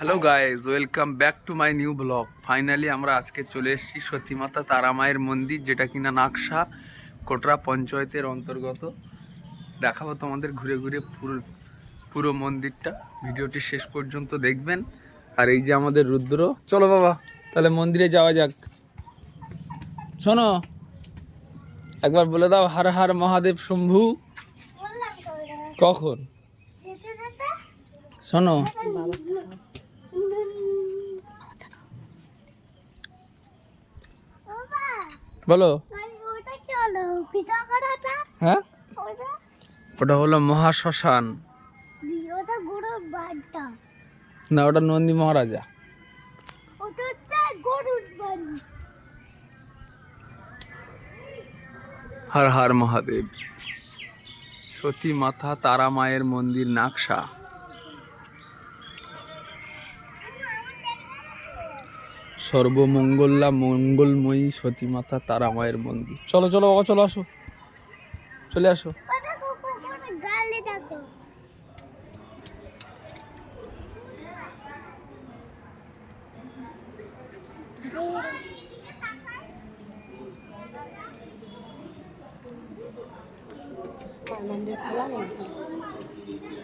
Hello guys, welcome back to my new blog. Finally আমরা আজকে চলে এসেছি সতীমাতা তারা মায়ের মন্দির, যেটা কিনা নাকশা কোটরা পঞ্চায়েতের অন্তর্গত। দেখাবো তোমাদের ঘুরে ঘুরে পুরো মন্দিরটা। ভিডিওটি শেষ পর্যন্ত দেখবেন। আর এই যে আমাদের রুদ্র, চলো বাবা তাহলে মন্দিরে যাওয়া যাক। শোনো, একবার বলে দাও হর হর মহাদেব শম্ভু। কখন? শোনো, বলো। হ্যাঁ, ওটা হলো মহাশ্মশান। না, ওটা নন্দী মহারাজা। হর হর মহাদেব। সতী মাতা তারা মায়ের মন্দির নাকশা। সর্বমঙ্গলা মঙ্গলময়ী সতী মাতা তারা মায়ের মন্দির। চলো চলো বাবা, চলো, আসো, চলে আসো।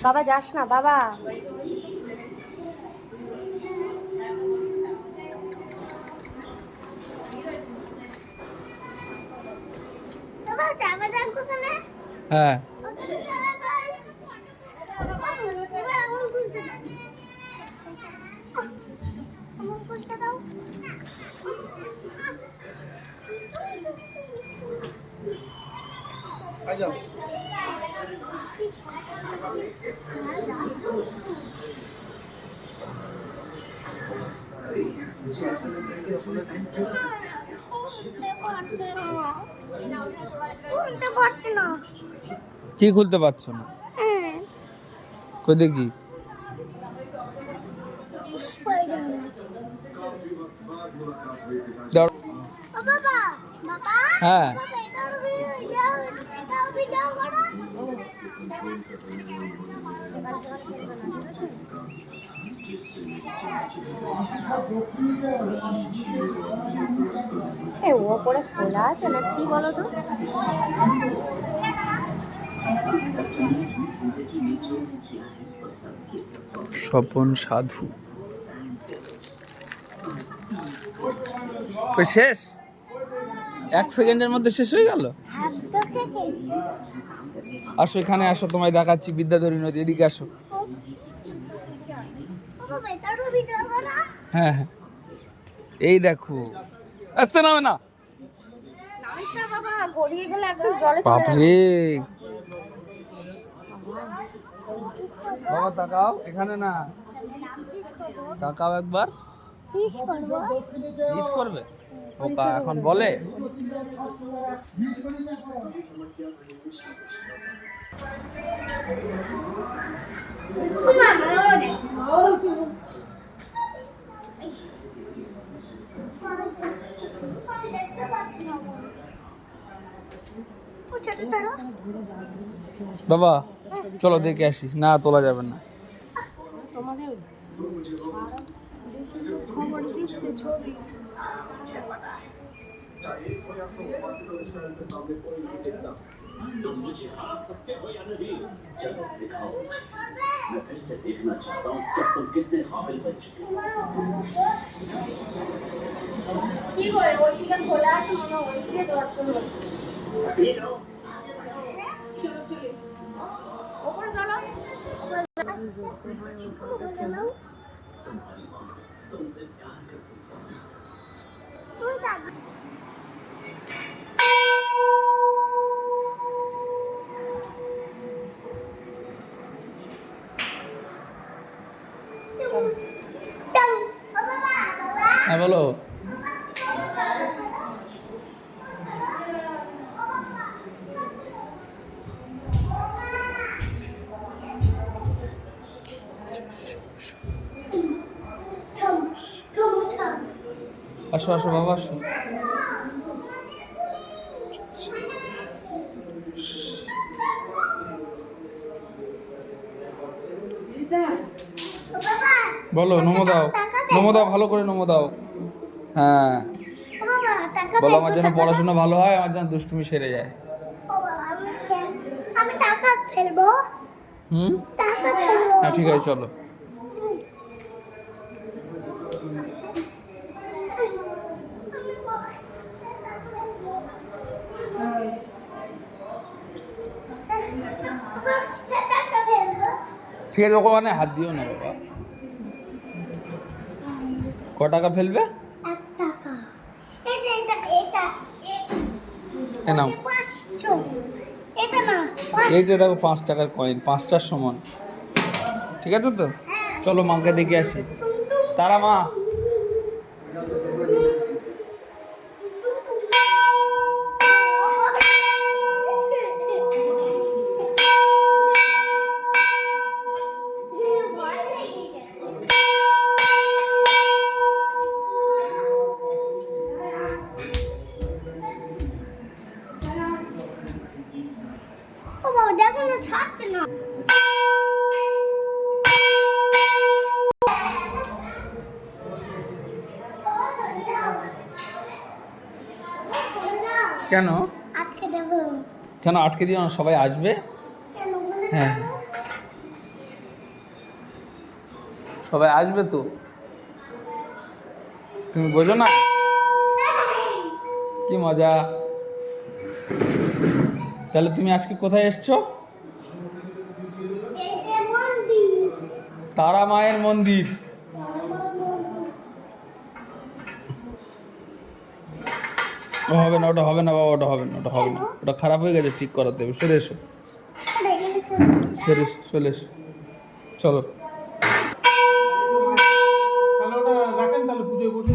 বাবা যাস না বাবা। হ্যাঁ, কি খুলতে পারছো না? কই দেখি। হ্যাঁ, ওপরে খোলা আছে না কি বলো তো? স্বপন সাধু। ওই শেষ 1 সেকেন্ডের মধ্যে শেষ হয়ে গেল। আসো, এখানে আসো, তোমায় দেখাচ্ছি বিদ্যাধরী নদী। এদিকে আসো। হ্যাঁ হ্যাঁ, এই দেখো, আসতে নামে না। বাপরে, বাবা তাকাও, এখানে না, তাকাও একবার। ইস করবে ওকা, এখন বলে। বাবা চলো দেখে আসি। না, তোলা যাবে না। तुम मुझे हरा सकते हो या नहीं, चलो दिखाओ। मैं फिर से देखना चाहता हूँ कि तुम कितने काबिल बन चुके हो। কি করে ওইদিকে খোলা আছে মনে হয়, ওইদিকে দর্শন হচ্ছে। চলো চলো ওপরে চলো, ওপরে চলো। হ্যাঁ বলো। আসো আসো বাবা, আসো। বলো নমো দাও, নমো দাও, ভালো করে নমো দাও। হ্যাঁ ও বাবা টাকা বলো, ফেলবো, আমার যেন টাকা পড়াশোনা ভালো হয়, আমার যেন দুষ্টুমি সেরে যায়। ও বাবা, আমি টাকা ফেলবো, হুম, টাকা ফেলবো। হ্যাঁ ঠিক আছে চলো। টাকা ফেলবো। ঠিক আছে, ওখানে হাত দিও না বাবা। ক টাকা ফেলবে? 1 টাকা। এটা এ নাও। 500। এটা না, এই যে দেখো 5 টাকার কয়েন, 5টার সমান। ঠিক আছে তো, চলো মাকে দেখে আসি। তারা মা, ও বাবা দেখো না, ছাড়ছে না। কেন আজকে দেবো। কেন আটকে দিও না, সবাই আসবে। কেন বলে হ্যাঁ সবাই আসবে তো, তুমি বোঝো না কি মজা। তাহলে তুমি আজকে কোথায় এসছো? এই যে মন্দির। তারা মায়ের মন্দির। ও হবে না, ওটা হবে না বাবা, ওটা হবে না, ওটা হবে না, ওটা খারাপ হয়ে গেছে, ঠিক করাতে হবে। সরে এসো, সরে এসো, চলে এসো, চলো। তাহলে ওটা রাখেন, তাহলে পুজোয় বসে